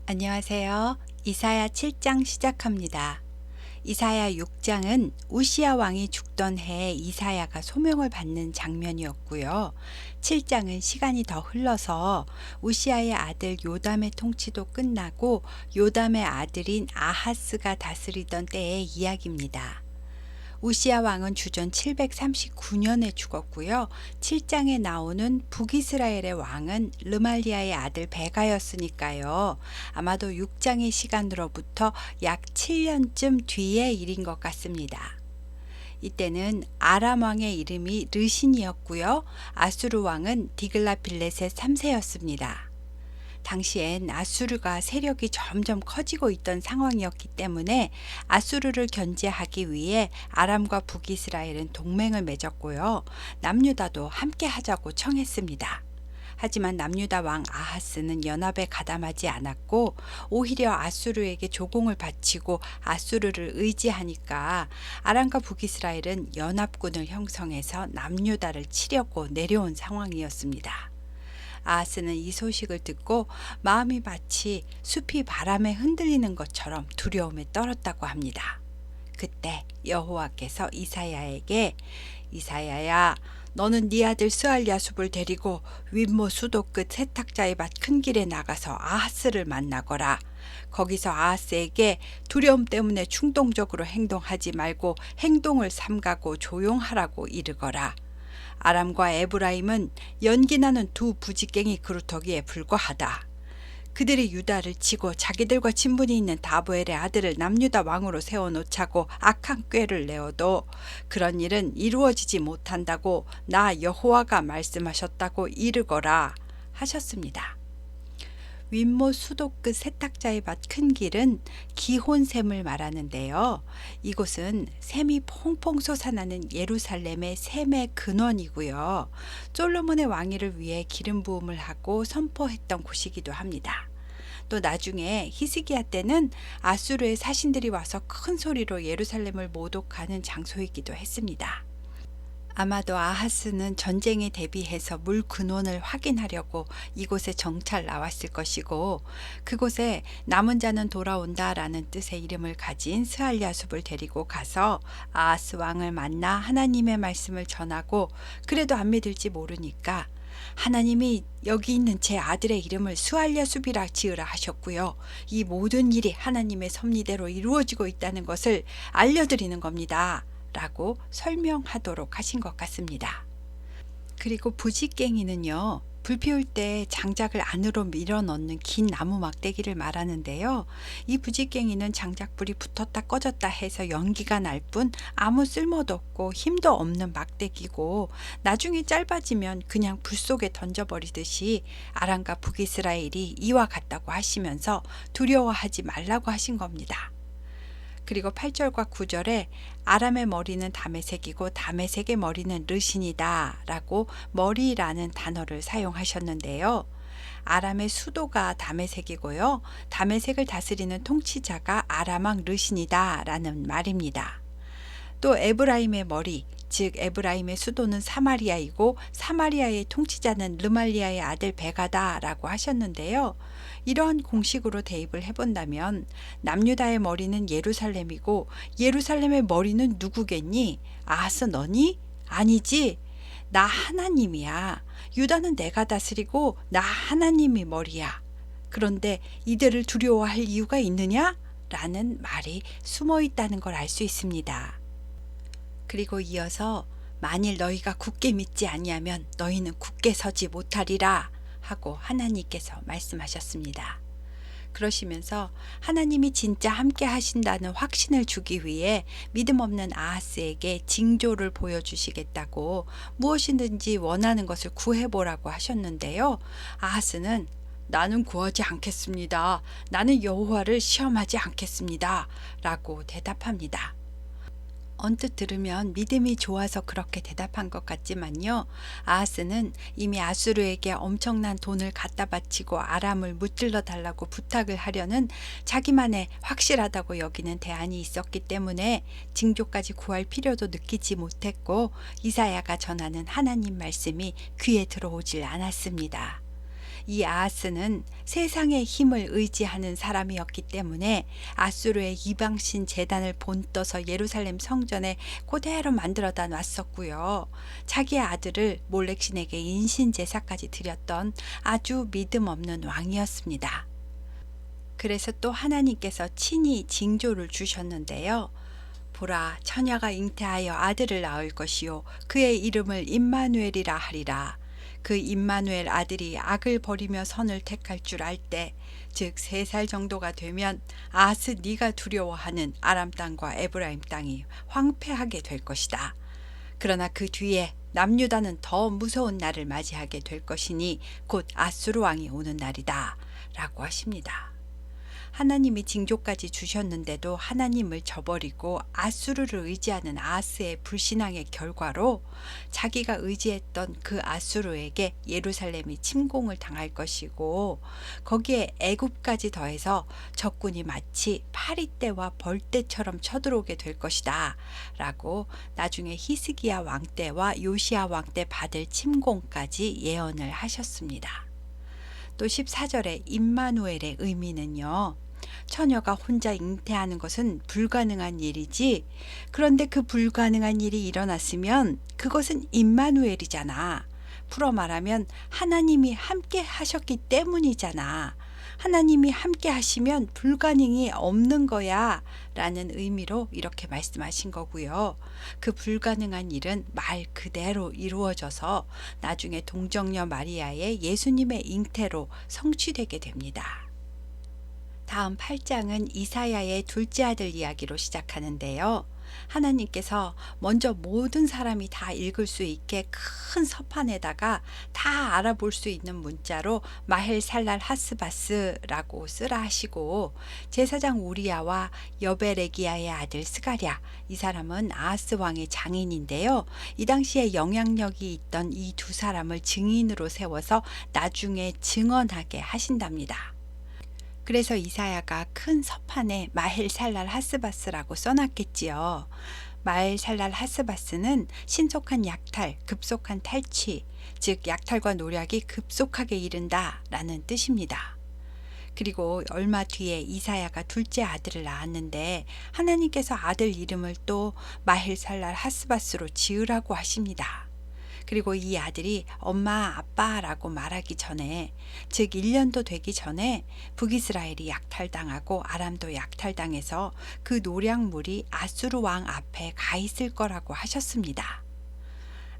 안녕하세요. 이사야 7장 시작합니다. 이사야 6장은 우시야 왕이 죽던 해에 이사야가 소명을 받는 장면이었고요. 7장은 시간이 더 흘러서 우시야의 아들 요담의 통치도 끝나고 요담의 아들인 아하스가 다스리던 때의 이야기입니다. 우시야 왕은 주전 739년에 죽었고요. 7장에 나오는 북이스라엘의 왕은 르말리아의 아들 베가였으니까요. 아마도 6장의 시간으로부터 약 7년쯤 뒤의 일인 것 같습니다. 이때는 아람 왕의 이름이 르신이었고요. 아수르 왕은 디글라빌렛의 3세였습니다. 당시엔 아수르가 세력이 점점 커지고 있던 상황이었기 때문에 아수르를 견제하기 위해 아람과 북이스라엘은 동맹을 맺었고요. 남유다도 함께 하자고 청했습니다. 하지만 남유다 왕 아하스는 연합에 가담하지 않았고 오히려 아수르에게 조공을 바치고 아수르를 의지하니까 아람과 북이스라엘은 연합군을 형성해서 남유다를 치려고 내려온 상황이었습니다. 아하스는 이 소식을 듣고 마음이 마치 숲이 바람에 흔들리는 것처럼 두려움에 떨었다고 합니다. 그때 여호와께서 이사야에게 이사야야, 너는 네 아들 스알랴숲을 데리고 윗모 수도 끝 세탁자의 밭 큰 길에 나가서 아하스를 만나거라. 거기서 아하스에게 두려움 때문에 충동적으로 행동하지 말고 행동을 삼가고 조용하라고 이르거라. 아람과 에브라임은 연기나는 두 부지깽이 그루터기에 불과하다. 그들이 유다를 치고 자기들과 친분이 있는 다보엘의 아들을 남유다 왕으로 세워놓자고 악한 꾀를 내어도 그런 일은 이루어지지 못한다고 나 여호와가 말씀하셨다고 이르거라 하셨습니다. 윗모 수도 끝 세탁자의 밭 큰 길은 기혼샘을 말하는데요. 이곳은 샘이 퐁퐁 솟아나는 예루살렘의 샘의 근원이고요. 솔로몬의 왕위를 위해 기름 부음을 하고 선포했던 곳이기도 합니다. 또 나중에 히스기야 때는 아수르의 사신들이 와서 큰 소리로 예루살렘을 모독하는 장소이기도 했습니다. 아마도 아하스는 전쟁에 대비해서 물 근원을 확인하려고 이곳에 정찰 나왔을 것이고 그곳에 남은 자는 돌아온다라는 뜻의 이름을 가진 스알랴숲을 데리고 가서 아하스 왕을 만나 하나님의 말씀을 전하고 그래도 안 믿을지 모르니까 하나님이 여기 있는 제 아들의 이름을 스알랴숲이라 지으라 하셨고요. 이 모든 일이 하나님의 섭리대로 이루어지고 있다는 것을 알려드리는 겁니다. 라고 설명하도록 하신 것 같습니다. 그리고 부지깽이는요, 불 피울 때 장작을 안으로 밀어 넣는 긴 나무 막대기를 말하는데요. 이 부지깽이는 장작불이 붙었다 꺼졌다 해서 연기가 날 뿐 아무 쓸모도 없고 힘도 없는 막대기고 나중에 짧아지면 그냥 불 속에 던져버리듯이 아람과 북이스라엘이 이와 같다고 하시면서 두려워하지 말라고 하신 겁니다. 그리고 8절과 9절에 아람의 머리는 다메섹이고 다메섹의 머리는 르신이다 라고 머리라는 단어를 사용하셨는데요. 아람의 수도가 다메섹이고요. 다메섹을 다스리는 통치자가 아람 왕 르신이다 라는 말입니다. 또 에브라임의 머리, 즉 에브라임의 수도는 사마리아이고 사마리아의 통치자는 르말리아의 아들 베가다 라고 하셨는데요. 이러한 공식으로 대입을 해본다면 남유다의 머리는 예루살렘이고 예루살렘의 머리는 누구겠니? 아하스 너니? 아니지. 나 하나님이야. 유다는 내가 다스리고 나 하나님이 머리야. 그런데 이들을 두려워할 이유가 있느냐? 라는 말이 숨어 있다는 걸 알 수 있습니다. 그리고 이어서 만일 너희가 굳게 믿지 아니하면 너희는 굳게 서지 못하리라 하고 하나님께서 말씀하셨습니다. 그러시면서 하나님이 진짜 함께 하신다는 확신을 주기 위해 믿음 없는 아하스에게 징조를 보여주시겠다고 무엇이든지 원하는 것을 구해보라고 하셨는데요. 아하스는 나는 구하지 않겠습니다. 나는 여호와를 시험하지 않겠습니다. 라고 대답합니다. 언뜻 들으면 믿음이 좋아서 그렇게 대답한 것 같지만요. 아하스는 이미 아수르에게 엄청난 돈을 갖다 바치고 아람을 무찔러 달라고 부탁을 하려는 자기만의 확실하다고 여기는 대안이 있었기 때문에 징조까지 구할 필요도 느끼지 못했고 이사야가 전하는 하나님 말씀이 귀에 들어오질 않았습니다. 이 아하스는 세상의 힘을 의지하는 사람이었기 때문에 아수르의 이방신 제단을 본떠서 예루살렘 성전에 그대로 만들어다 놨었고요. 자기의 아들을 몰렉신에게 인신제사까지 드렸던 아주 믿음 없는 왕이었습니다. 그래서 또 하나님께서 친히 징조를 주셨는데요. 보라, 처녀가 잉태하여 아들을 낳을 것이요 그의 이름을 임마누엘이라 하리라. 그 임마누엘 아들이 악을 버리며 선을 택할 줄 알 때, 즉 3살 정도가 되면 아하스 네가 두려워하는 아람 땅과 에브라임 땅이 황폐하게 될 것이다. 그러나 그 뒤에 남유다는 더 무서운 날을 맞이하게 될 것이니 곧 아수르 왕이 오는 날이다 라고 하십니다. 하나님이 징조까지 주셨는데도 하나님을 저버리고 아수르를 의지하는 아하스의 불신앙의 결과로 자기가 의지했던 그 아수르에게 예루살렘이 침공을 당할 것이고, 거기에 애굽까지 더해서 적군이 마치 파리떼와 벌떼처럼 쳐들어오게 될 것이다 라고 나중에 히스기야 왕 때와 요시야 왕 때 받을 침공까지 예언을 하셨습니다. 또 14절에 임마누엘의 의미는요, 처녀가 혼자 잉태하는 것은 불가능한 일이지, 그런데 그 불가능한 일이 일어났으면 그것은 임마누엘이잖아. 풀어 말하면 하나님이 함께 하셨기 때문이잖아. 하나님이 함께 하시면 불가능이 없는 거야 라는 의미로 이렇게 말씀하신 거고요. 그 불가능한 일은 말 그대로 이루어져서 나중에 동정녀 마리아의 예수님의 잉태로 성취되게 됩니다. 다음 8장은 이사야의 둘째 아들 이야기로 시작하는데요. 하나님께서 먼저 모든 사람이 다 읽을 수 있게 큰 서판에다가 다 알아볼 수 있는 문자로 마헬살랄 하스바스라고 쓰라 하시고, 제사장 우리야와 여베레기야의 아들 스가랴, 이 사람은 아하스 왕의 장인인데요. 이 당시에 영향력이 있던 이 두 사람을 증인으로 세워서 나중에 증언하게 하신답니다. 그래서 이사야가 큰 서판에 마헬살랄 하스바스라고 써놨겠지요. 마헬살랄 하스바스는 신속한 약탈, 급속한 탈취, 즉 약탈과 노략이 급속하게 이른다 라는 뜻입니다. 그리고 얼마 뒤에 이사야가 둘째 아들을 낳았는데 하나님께서 아들 이름을 또 마헬살랄 하스바스로 지으라고 하십니다. 그리고 이 아들이 엄마 아빠라고 말하기 전에, 즉 1년도 되기 전에 북이스라엘이 약탈당하고 아람도 약탈당해서 그 노략물이 아수르 왕 앞에 가 있을 거라고 하셨습니다.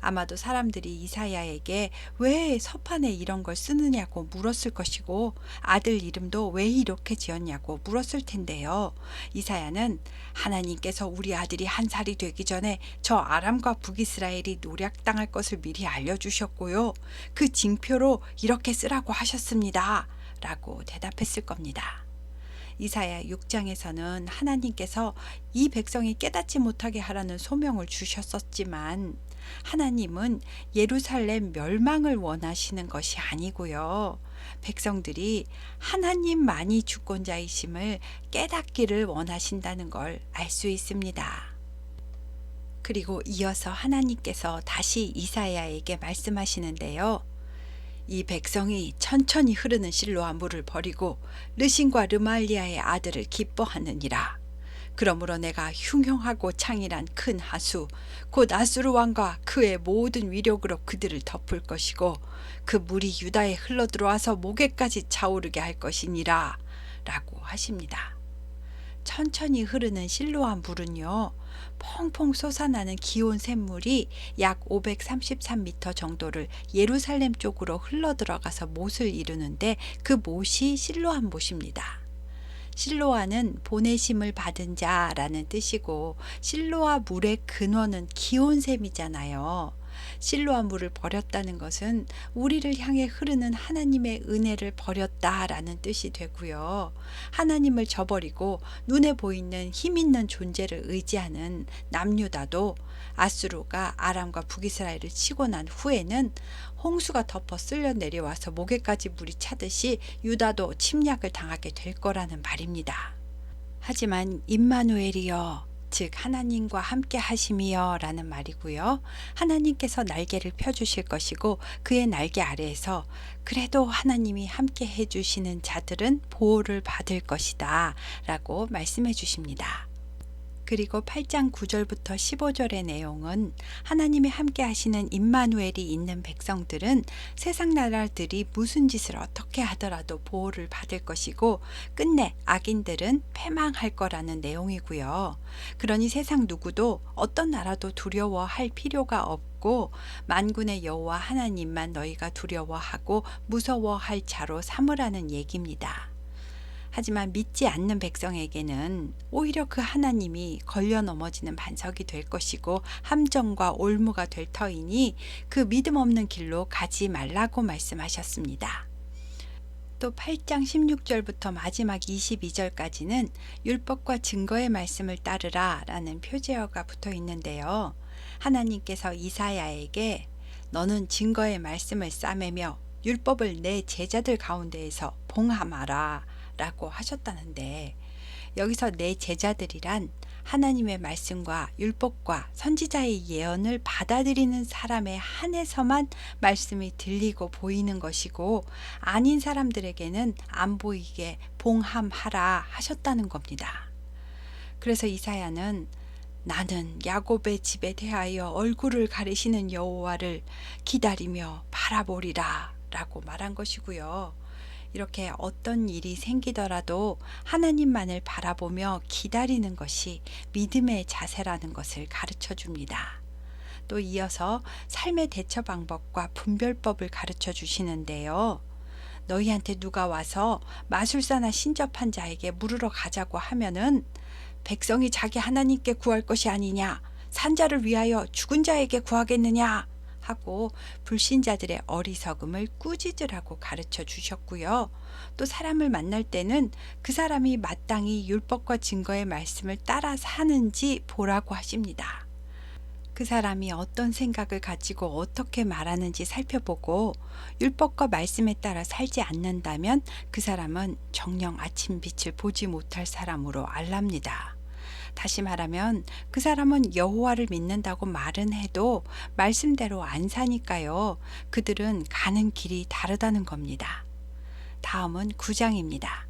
아마도 사람들이 이사야에게 왜 서판에 이런 걸 쓰느냐고 물었을 것이고, 아들 이름도 왜 이렇게 지었냐고 물었을 텐데요. 이사야는 하나님께서 우리 아들이 1살이 되기 전에 저 아람과 북이스라엘이 노략당할 것을 미리 알려주셨고요. 그 징표로 이렇게 쓰라고 하셨습니다 라고 대답했을 겁니다. 이사야 6장에서는 하나님께서 이 백성이 깨닫지 못하게 하라는 소명을 주셨었지만, 하나님은 예루살렘 멸망을 원하시는 것이 아니고요. 백성들이 하나님만이 주권자이심을 깨닫기를 원하신다는 걸 알 수 있습니다. 그리고 이어서 하나님께서 다시 이사야에게 말씀하시는데요. 이 백성이 천천히 흐르는 실로아 물을 버리고 르신과 르말리아의 아들을 기뻐하느니라. 그러므로 내가 흉흉하고 창일한 큰 하수 곧 아수르 왕과 그의 모든 위력으로 그들을 덮을 것이고, 그 물이 유다에 흘러들어와서 목에까지 차오르게 할 것이니라 라고 하십니다. 천천히 흐르는 실로아 물은요, 펑펑 솟아나는 기온 샘물이 약 533m 정도를 예루살렘 쪽으로 흘러들어가서 못을 이루는데, 그 못이 실로암 못입니다. 실로아는 보내심을 받은 자라는 뜻이고, 실로아 물의 근원은 기온샘이잖아요. 실로아 물을 버렸다는 것은 우리를 향해 흐르는 하나님의 은혜를 버렸다라는 뜻이 되고요. 하나님을 저버리고 눈에 보이는 힘 있는 존재를 의지하는 남유다도 아수르가 아람과 북이스라엘을 치고 난 후에는 홍수가 덮어 쓸려 내려와서 목에까지 물이 차듯이 유다도 침략을 당하게 될 거라는 말입니다. 하지만 임마누엘이여, 즉 하나님과 함께 하심이여 라는 말이고요. 하나님께서 날개를 펴주실 것이고 그의 날개 아래에서 그래도 하나님이 함께 해주시는 자들은 보호를 받을 것이다 라고 말씀해 주십니다. 그리고 8장 9절부터 15절의 내용은 하나님이 함께 하시는 임마누엘이 있는 백성들은 세상 나라들이 무슨 짓을 어떻게 하더라도 보호를 받을 것이고 끝내 악인들은 패망할 거라는 내용이고요. 그러니 세상 누구도 어떤 나라도 두려워할 필요가 없고 만군의 여호와 하나님만 너희가 두려워하고 무서워할 자로 삼으라는 얘기입니다. 하지만 믿지 않는 백성에게는 오히려 그 하나님이 걸려 넘어지는 반석이 될 것이고 함정과 올무가 될 터이니 그 믿음 없는 길로 가지 말라고 말씀하셨습니다. 또 8장 16절부터 마지막 22절까지는 율법과 증거의 말씀을 따르라 라는 표제어가 붙어 있는데요. 하나님께서 이사야에게 너는 증거의 말씀을 싸매며 율법을 내 제자들 가운데에서 봉함하라 라고 하셨다는데, 여기서 내 제자들이란 하나님의 말씀과 율법과 선지자의 예언을 받아들이는 사람에 한해서만 말씀이 들리고 보이는 것이고 아닌 사람들에게는 안 보이게 봉함하라 하셨다는 겁니다. 그래서 이사야는 나는 야곱의 집에 대하여 얼굴을 가리시는 여호와를 기다리며 바라보리라 라고 말한 것이고요. 이렇게 어떤 일이 생기더라도 하나님만을 바라보며 기다리는 것이 믿음의 자세라는 것을 가르쳐 줍니다. 또 이어서 삶의 대처 방법과 분별법을 가르쳐 주시는데요. 너희한테 누가 와서 마술사나 신접한 자에게 물으러 가자고 하면은 백성이 자기 하나님께 구할 것이 아니냐, 산자를 위하여 죽은 자에게 구하겠느냐 하고 불신자들의 어리석음을 꾸짖으라고 가르쳐 주셨고요. 또 사람을 만날 때는 그 사람이 마땅히 율법과 증거의 말씀을 따라 사는지 보라고 하십니다. 그 사람이 어떤 생각을 가지고 어떻게 말하는지 살펴보고 율법과 말씀에 따라 살지 않는다면 그 사람은 정녕 아침 빛을 보지 못할 사람으로 알랍니다. 다시 말하면 그 사람은 여호와를 믿는다고 말은 해도 말씀대로 안 사니까요. 그들은 가는 길이 다르다는 겁니다. 다음은 9장입니다.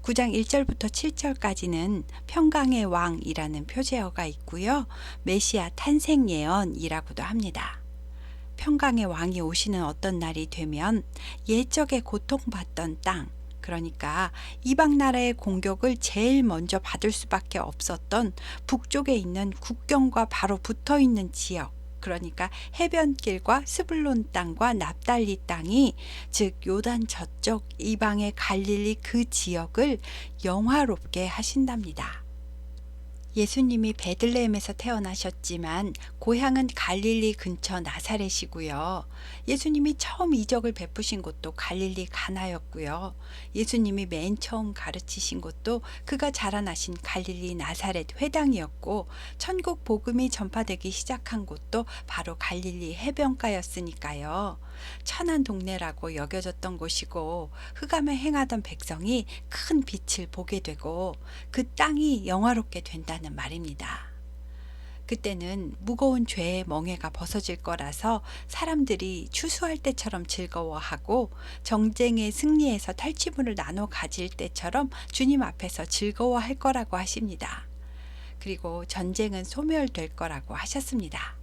9장 1절부터 7절까지는 평강의 왕이라는 표제어가 있고요. 메시아 탄생 예언이라고도 합니다. 평강의 왕이 오시는 어떤 날이 되면 옛적에 고통받던 땅, 그러니까 이방 나라의 공격을 제일 먼저 받을 수밖에 없었던 북쪽에 있는 국경과 바로 붙어 있는 지역, 그러니까 해변길과 스불론 땅과 납달리 땅이, 즉 요단 저쪽 이방의 갈릴리 그 지역을 영화롭게 하신답니다. 예수님이 베들레헴에서 태어나셨지만 고향은 갈릴리 근처 나사렛이고요. 예수님이 처음 이적을 베푸신 곳도 갈릴리 가나였고요. 예수님이 맨 처음 가르치신 곳도 그가 자라나신 갈릴리 나사렛 회당이었고, 천국 복음이 전파되기 시작한 곳도 바로 갈릴리 해변가였으니까요. 천한 동네라고 여겨졌던 곳이고 흑암에 행하던 백성이 큰 빛을 보게 되고 그 땅이 영화롭게 된다는 말입니다. 그때는 무거운 죄의 멍에가 벗어질 거라서 사람들이 추수할 때처럼 즐거워하고 정쟁의 승리에서 탈취물을 나눠 가질 때처럼 주님 앞에서 즐거워할 거라고 하십니다. 그리고 전쟁은 소멸될 거라고 하셨습니다.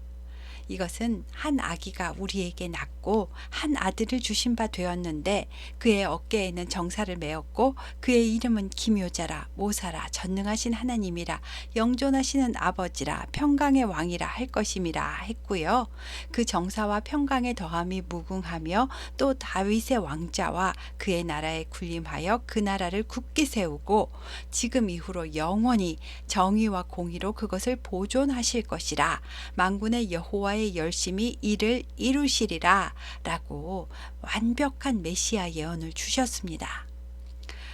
이것은 한 아기가 우리에게 낳고 한 아들을 주신 바 되었는데 그의 어깨에는 정사를 메었고 그의 이름은 기묘자라 모사라 전능하신 하나님이라 영존하시는 아버지라 평강의 왕이라 할 것임이라 했고요. 그 정사와 평강의 더함이 무궁하며 또 다윗의 왕자와 그의 나라에 군림하여 그 나라를 굳게 세우고 지금 이후로 영원히 정의와 공의로 그것을 보존하실 것이라 만군의 여호와의 열심히 이를 이루시리라 라고 완벽한 메시아 예언을 주셨습니다.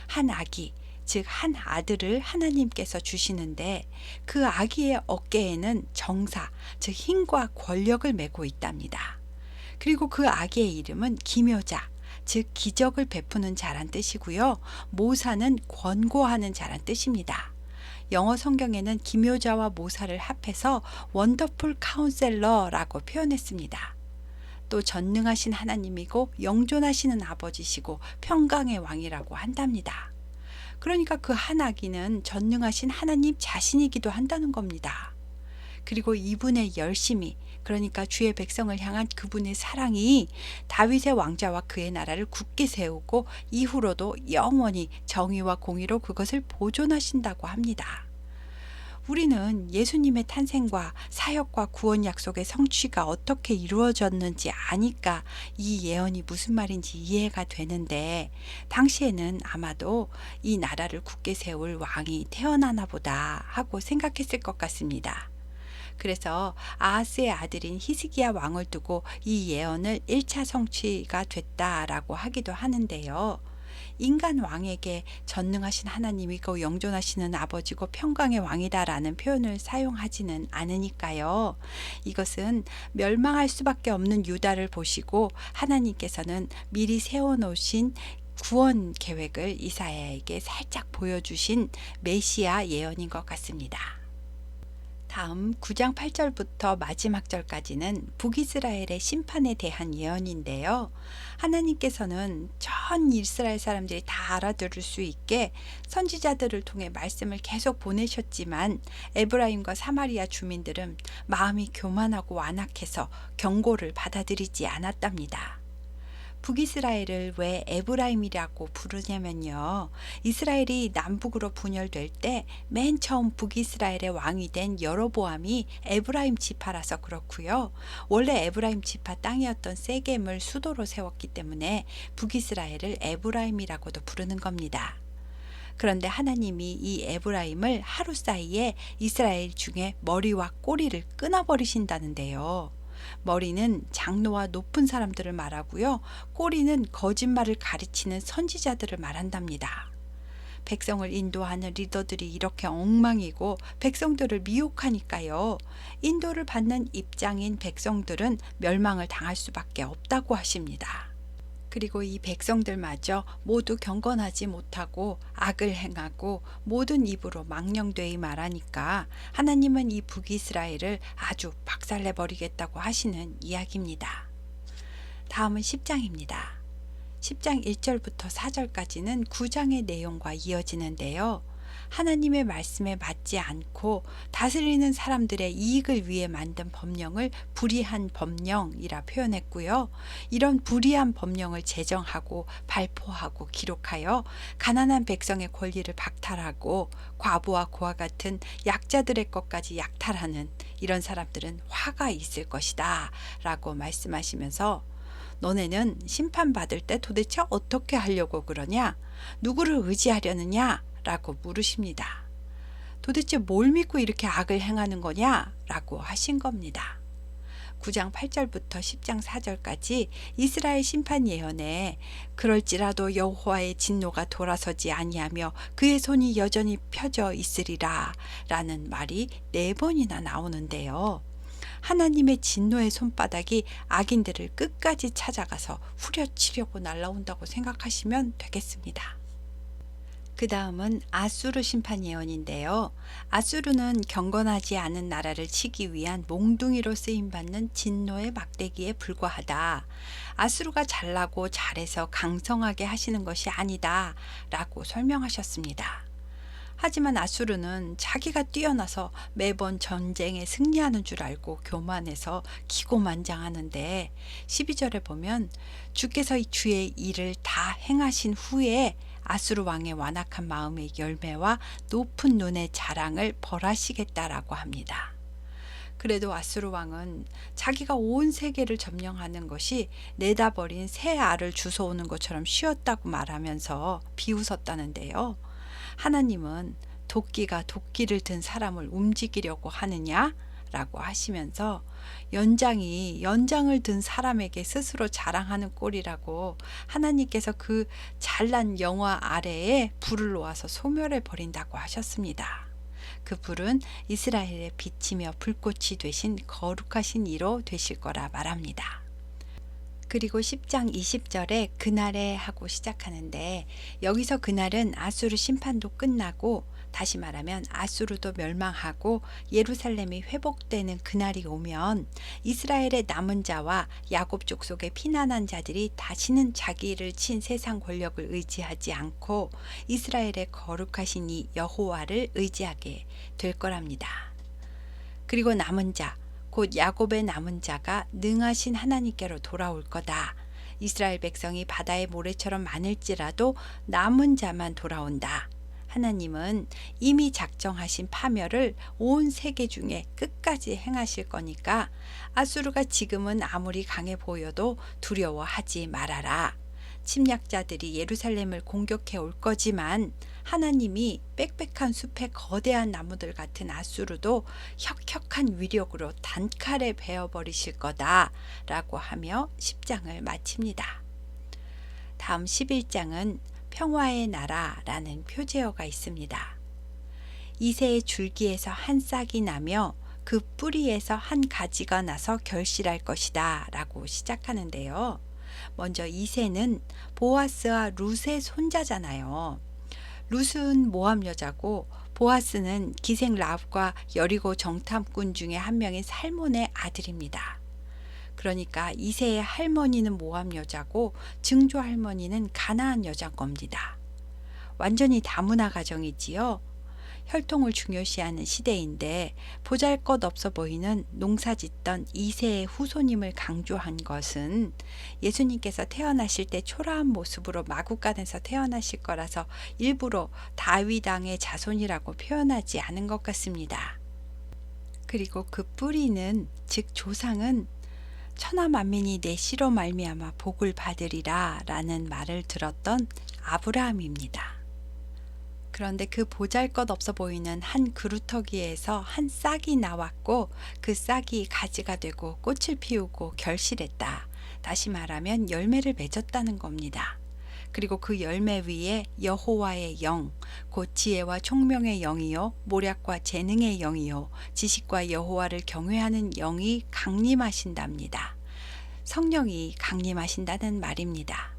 한 아기, 즉 한 아들을 하나님께서 주시는데 그 아기의 어깨에는 정사, 즉 힘과 권력을 메고 있답니다. 그리고 그 아기의 이름은 기묘자, 즉 기적을 베푸는 자란 뜻이고요. 모사는 권고하는 자란 뜻입니다. 영어 성경에는 기묘자와 모사를 합해서 원더풀 카운셀러라고 표현했습니다. 또 전능하신 하나님이고 영존하시는 아버지시고 평강의 왕이라고 한답니다. 그러니까 그 한 아기는 전능하신 하나님 자신이기도 한다는 겁니다. 그리고 이분의 열심이, 그러니까 주의 백성을 향한 그분의 사랑이 다윗의 왕자와 그의 나라를 굳게 세우고 이후로도 영원히 정의와 공의로 그것을 보존하신다고 합니다. 우리는 예수님의 탄생과 사역과 구원 약속의 성취가 어떻게 이루어졌는지 아니까 이 예언이 무슨 말인지 이해가 되는데, 당시에는 아마도 이 나라를 굳게 세울 왕이 태어나나 보다 하고 생각했을 것 같습니다. 그래서 아하스의 아들인 히스기야 왕을 두고 이 예언을 1차 성취가 됐다라고 하기도 하는데요. 인간 왕에게 전능하신 하나님이고 영존하시는 아버지고 평강의 왕이다라는 표현을 사용하지는 않으니까요. 이것은 멸망할 수밖에 없는 유다를 보시고 하나님께서는 미리 세워놓으신 구원 계획을 이사야에게 살짝 보여주신 메시아 예언인 것 같습니다. 다음 9장 8절부터 마지막 절까지는 북이스라엘의 심판에 대한 예언인데요. 하나님께서는 전 이스라엘 사람들이 다 알아들을 수 있게 선지자들을 통해 말씀을 계속 보내셨지만 에브라임과 사마리아 주민들은 마음이 교만하고 완악해서 경고를 받아들이지 않았답니다. 북이스라엘을 왜 에브라임이라고 부르냐면요. 이스라엘이 남북으로 분열될 때 맨 처음 북이스라엘의 왕이 된 여로보암이 에브라임 지파라서 그렇고요. 원래 에브라임 지파 땅이었던 세겜을 수도로 세웠기 때문에 북이스라엘을 에브라임이라고도 부르는 겁니다. 그런데 하나님이 이 에브라임을 하루 사이에 이스라엘 중에 머리와 꼬리를 끊어버리신다는데요. 머리는 장로와 높은 사람들을 말하고요. 꼬리는 거짓말을 가르치는 선지자들을 말한답니다. 백성을 인도하는 리더들이 이렇게 엉망이고 백성들을 미혹하니까요. 인도를 받는 입장인 백성들은 멸망을 당할 수밖에 없다고 하십니다. 그리고 이 백성들마저 모두 경건하지 못하고 악을 행하고 모든 입으로 망령되이 말하니까 하나님은 이 북이스라엘을 아주 박살내버리겠다고 하시는 이야기입니다. 다음은 10장입니다. 10장 1절부터 4절까지는 9장의 내용과 이어지는데요. 하나님의 말씀에 맞지 않고 다스리는 사람들의 이익을 위해 만든 법령을 불의한 법령이라 표현했고요. 이런 불의한 법령을 제정하고 발표하고 기록하여 가난한 백성의 권리를 박탈하고 과부와 고아 같은 약자들의 것까지 약탈하는 이런 사람들은 화가 있을 것이다 라고 말씀하시면서, 너네는 심판받을 때 도대체 어떻게 하려고 그러냐? 누구를 의지하려느냐? 라고 물으십니다. 도대체 뭘 믿고 이렇게 악을 행하는 거냐? 라고 하신 겁니다. 9장 8절부터 10장 4절까지 이스라엘 심판 예언에 그럴지라도 여호와의 진노가 돌아서지 아니하며 그의 손이 여전히 펴져 있으리라 라는 말이 4번이나 나오는데요. 하나님의 진노의 손바닥이 악인들을 끝까지 찾아가서 후려치려고 날아온다고 생각하시면 되겠습니다. 그 다음은 아수르 심판 예언인데요. 아수르는 경건하지 않은 나라를 치기 위한 몽둥이로 쓰임받는 진노의 막대기에 불과하다. 아수르가 잘나고 잘해서 강성하게 하시는 것이 아니다 라고 설명하셨습니다. 하지만 아수르는 자기가 뛰어나서 매번 전쟁에 승리하는 줄 알고 교만해서 기고만장하는데, 12절에 보면 주께서 주의 일을 다 행하신 후에 아수르 왕의 완악한 마음의 열매와 높은 눈의 자랑을 벌하시겠다라고 합니다. 그래도 아수르 왕은 자기가 온 세계를 점령하는 것이 내다버린 새 알을 주워오는 것처럼 쉬웠다고 말하면서 비웃었다는데요. 하나님은 도끼가 도끼를 든 사람을 움직이려고 하느냐? 라고 하시면서 연장이 연장을 든 사람에게 스스로 자랑하는 꼴이라고 하나님께서 그 잘난 영화 아래에 불을 놓아서 소멸해 버린다고 하셨습니다. 그 불은 이스라엘의 빛이며 불꽃이 되신 거룩하신 이로 되실 거라 말합니다. 그리고 10장 20절에 그날에 하고 시작하는데, 여기서 그날은 아수르 심판도 끝나고 다시 말하면 아수르도 멸망하고 예루살렘이 회복되는 그날이 오면 이스라엘의 남은 자와 야곱 족속의 피난한 자들이 다시는 자기를 친 세상 권력을 의지하지 않고 이스라엘의 거룩하신 이 여호와를 의지하게 될 거랍니다. 그리고 남은 자, 곧 야곱의 남은 자가 능하신 하나님께로 돌아올 거다. 이스라엘 백성이 바다의 모래처럼 많을지라도 남은 자만 돌아온다. 하나님은 이미 작정하신 파멸을 온 세계 중에 끝까지 행하실 거니까 아수르가 지금은 아무리 강해 보여도 두려워하지 말아라. 침략자들이 예루살렘을 공격해 올 거지만 하나님이 빽빽한 숲의 거대한 나무들 같은 아수르도 혁혁한 위력으로 단칼에 베어버리실 거다 라고 하며 10장을 마칩니다. 다음 11장은 평화의 나라라는 표제어가 있습니다. 이새의 줄기에서 한 싹이 나며 그 뿌리에서 한 가지가 나서 결실할 것이다 라고 시작하는데요. 먼저 이새는 보아스와 룻의 손자잖아요. 룻은 모압 여자고 보아스는 기생 랍과 여리고 정탐꾼 중에 한 명인 살몬의 아들입니다. 그러니까 이새의 할머니는 모압 여자고 증조 할머니는 가나안 여자인 겁니다. 완전히 다문화 가정이지요. 혈통을 중요시하는 시대인데 보잘것없어 보이는 농사짓던 이새의 후손임을 강조한 것은 예수님께서 태어나실 때 초라한 모습으로 마구간에서 태어나실 거라서 일부러 다윗 왕의 자손이라고 표현하지 않은 것 같습니다. 그리고 그 뿌리는, 즉 조상은 천하 만민이 내 씨로 말미암아 복을 받으리라 라는 말을 들었던 아브라함입니다. 그런데 그 보잘것없어 보이는 한 그루터기에서 한 싹이 나왔고 그 싹이 가지가 되고 꽃을 피우고 결실했다. 다시 말하면 열매를 맺었다는 겁니다. 그리고 그 열매 위에 여호와의 영, 곧 지혜와 총명의 영이요 모략과 재능의 영이요 지식과 여호와를 경외하는 영이 강림하신답니다. 성령이 강림하신다는 말입니다.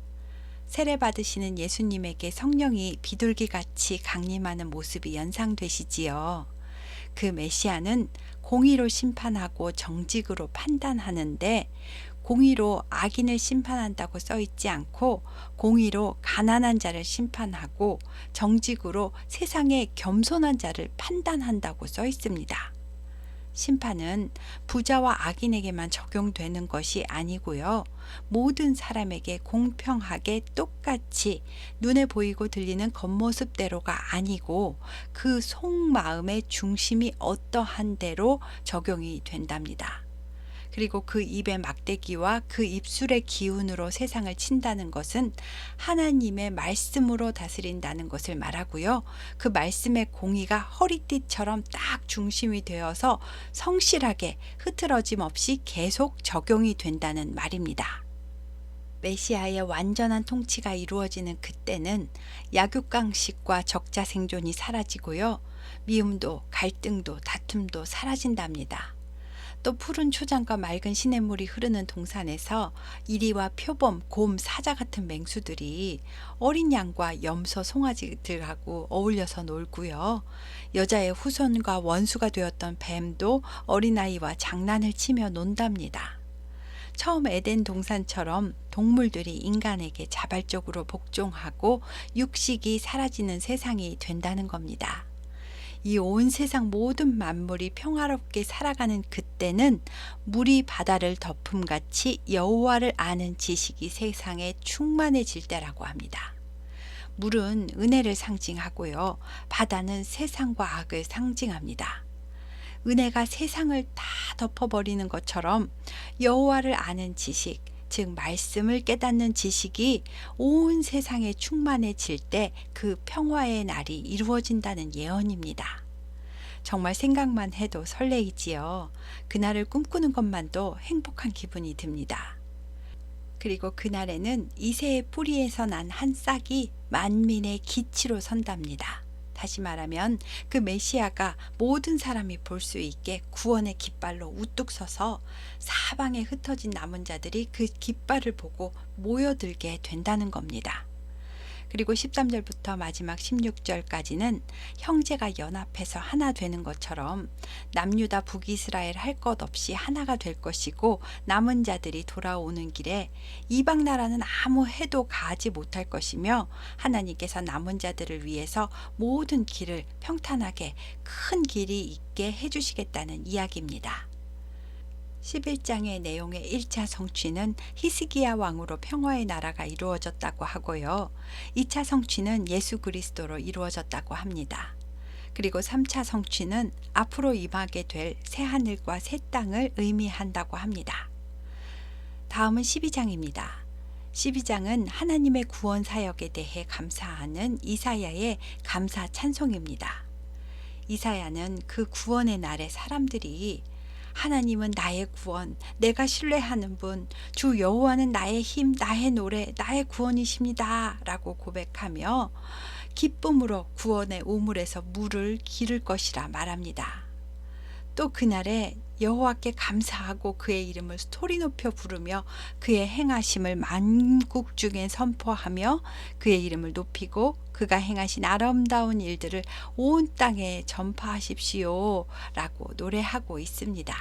세례 받으시는 예수님에게 성령이 비둘기같이 강림하는 모습이 연상되시지요. 그 메시아는 공의로 심판하고 정직으로 판단하는데 공의로 악인을 심판한다고 써있지 않고 공의로 가난한 자를 심판하고 정직으로 세상의 겸손한 자를 판단한다고 써있습니다. 심판은 부자와 악인에게만 적용되는 것이 아니고요. 모든 사람에게 공평하게 똑같이 눈에 보이고 들리는 겉모습대로가 아니고 그 속마음의 중심이 어떠한 대로 적용이 된답니다. 그리고 그 입의 막대기와 그 입술의 기운으로 세상을 친다는 것은 하나님의 말씀으로 다스린다는 것을 말하고요. 그 말씀의 공의가 허리띠처럼 딱 중심이 되어서 성실하게 흐트러짐 없이 계속 적용이 된다는 말입니다. 메시아의 완전한 통치가 이루어지는 그때는 약육강식과 적자 생존이 사라지고요. 미움도 갈등도 다툼도 사라진답니다. 또 푸른 초장과 맑은 시냇물이 흐르는 동산에서 이리와 표범, 곰, 사자 같은 맹수들이 어린 양과 염소, 송아지들하고 어울려서 놀고요. 여자의 후손과 원수가 되었던 뱀도 어린아이와 장난을 치며 논답니다. 처음 에덴 동산처럼 동물들이 인간에게 자발적으로 복종하고 육식이 사라지는 세상이 된다는 겁니다. 이 온 세상 모든 만물이 평화롭게 살아가는 그때는 물이 바다를 덮음같이 여호와를 아는 지식이 세상에 충만해질 때라고 합니다. 물은 은혜를 상징하고요. 바다는 세상과 악을 상징합니다. 은혜가 세상을 다 덮어버리는 것처럼 여호와를 아는 지식, 즉 말씀을 깨닫는 지식이 온 세상에 충만해질 때 그 평화의 날이 이루어진다는 예언입니다. 정말 생각만 해도 설레이지요. 그날을 꿈꾸는 것만도 행복한 기분이 듭니다. 그리고 그날에는 이새의 뿌리에서 난 한 싹이 만민의 기치로 선답니다. 다시 말하면 그 메시아가 모든 사람이 볼 수 있게 구원의 깃발로 우뚝 서서 사방에 흩어진 남은 자들이 그 깃발을 보고 모여들게 된다는 겁니다. 그리고 13절부터 마지막 16절까지는 형제가 연합해서 하나 되는 것처럼 남유다 북이스라엘 할 것 없이 하나가 될 것이고, 남은 자들이 돌아오는 길에 이방 나라는 아무 해도 가지 못할 것이며, 하나님께서 남은 자들을 위해서 모든 길을 평탄하게 큰 길이 있게 해주시겠다는 이야기입니다. 11장의 내용의 1차 성취는 히스기야 왕으로 평화의 나라가 이루어졌다고 하고요. 2차 성취는 예수 그리스도로 이루어졌다고 합니다. 그리고 3차 성취는 앞으로 임하게 될 새하늘과 새 땅을 의미한다고 합니다. 다음은 12장입니다. 12장은 하나님의 구원 사역에 대해 감사하는 이사야의 감사 찬송입니다. 이사야는 그 구원의 날에 사람들이 하나님은 나의 구원, 내가 신뢰하는 분, 주 여호와는 나의 힘, 나의 노래, 나의 구원이십니다 라고 고백하며 기쁨으로 구원의 우물에서 물을 기를 것이라 말합니다. 또 그날에 여호와께 감사하고 그의 이름을 소리 높여 부르며 그의 행하심을 만국 중에 선포하며 그의 이름을 높이고 그가 행하신 아름다운 일들을 온 땅에 전파하십시오 라고 노래하고 있습니다.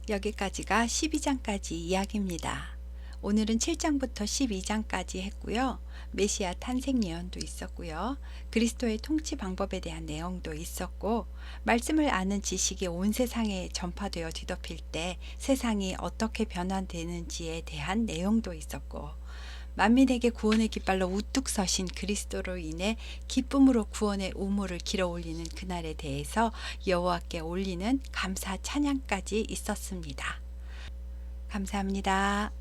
여기까지가 12장까지 이야기입니다. 오늘은 7장부터 12장까지 했고요. 메시아 탄생 예언도 있었고요. 그리스도의 통치 방법에 대한 내용도 있었고, 말씀을 아는 지식이 온 세상에 전파되어 뒤덮일 때 세상이 어떻게 변화되는지에 대한 내용도 있었고, 만민에게 구원의 깃발로 우뚝 서신 그리스도로 인해 기쁨으로 구원의 우물을 길어 올리는 그날에 대해서 여호와께 올리는 감사 찬양까지 있었습니다. 감사합니다.